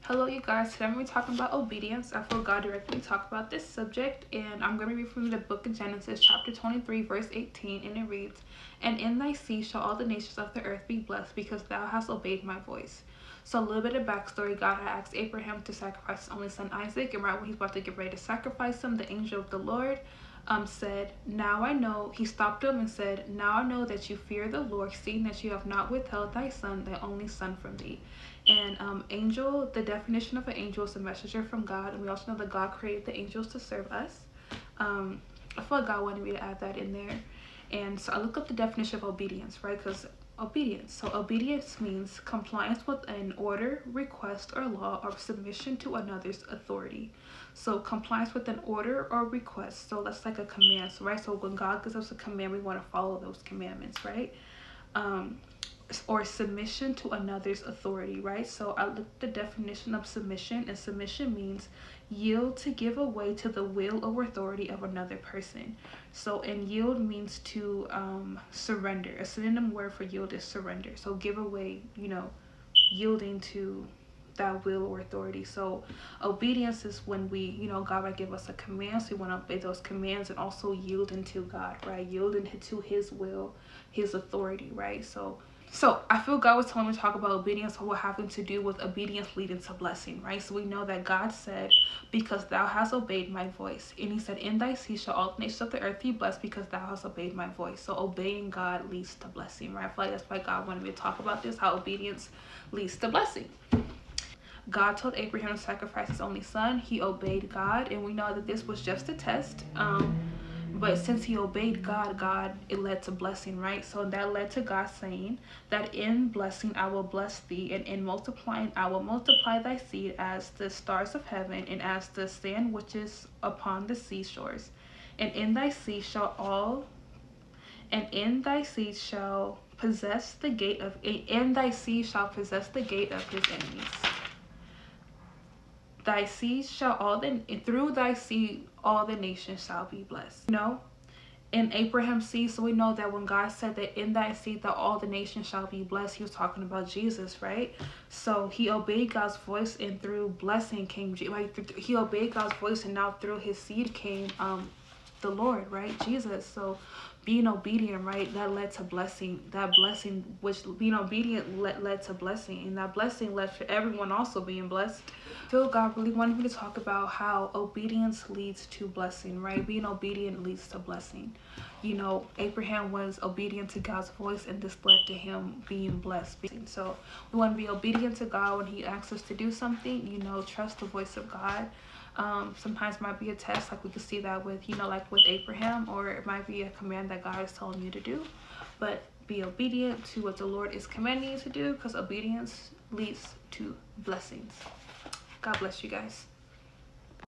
Hello, you guys. Today I'm going to be talking about obedience. I feel God directly talk about this subject, and I'm going to read from the book of Genesis, chapter 23, verse 18, and it reads, "And in thy seed shall all the nations of the earth be blessed, because thou hast obeyed my voice." So a little bit of backstory. God had asked Abraham to sacrifice his only son Isaac, and right when he's about to get ready to sacrifice him, the angel of the Lord said, "Now I know," he stopped him and said, "Now I know that you fear the Lord, seeing that you have not withheld thy son, thy only son, from thee." And angel, the definition of an angel is a messenger from God, and we also know that God created the angels to serve us. I feel like God wanted me to add that in there. And so I look up the definition of obedience, right? Because obedience. So obedience means compliance with an order, request, or law, or submission to another's authority. So compliance with an order or request. So that's like a command, so, right? So when God gives us a command, we want to follow those commandments, right? Or submission to another's authority, right? So I looked at the definition of submission, and submission means yield, to give away to the will or authority of another person. So, and yield means to surrender. A synonym word for yield is surrender. So give away, yielding to that will or authority. So obedience is when we, God might give us a command, so we want to obey those commands, and also yielding to God, right? Yielding to his will, his authority, right? So I feel God was telling me to talk about obedience, or what having to do with obedience leading to blessing, right? So we know that God said, "Because thou hast obeyed my voice." And he said, "In thy seed shall all the nations of the earth be blessed, because thou hast obeyed my voice." So obeying God leads to blessing, right? I feel like that's why God wanted me to talk about this, how obedience leads to blessing. God told Abraham to sacrifice his only son. He obeyed God, and we know that this was just a test. But since he obeyed God, it led to blessing, right? So that led to God saying that in blessing I will bless thee, and in multiplying I will multiply thy seed as the stars of heaven, and as the sand which is upon the seashores. And in thy seed shall all, and in thy seed shall possess the gate of, in thy seed shall possess the gate of his enemies. Thy seed shall through thy seed all the nations shall be blessed. In Abraham's seed, so we know that when God said that in thy seed that all the nations shall be blessed, he was talking about Jesus, right? So he obeyed God's voice, and through blessing came, he obeyed God's voice, and now through his seed came the Lord, right? Jesus. So being obedient, right, that led to blessing. That blessing, which being obedient led to blessing, and that blessing led to everyone also being blessed. I feel God really wanted me to talk about how obedience leads to blessing, right? Being obedient leads to blessing. Abraham was obedient to God's voice, and this led to him being blessed. So we want to be obedient to God when he asks us to do something. Trust the voice of God. Sometimes it might be a test, like we could see that with, like with Abraham, or it might be a command that God is telling you to do. But be obedient to what the Lord is commanding you to do, because obedience leads to blessings. God bless you guys.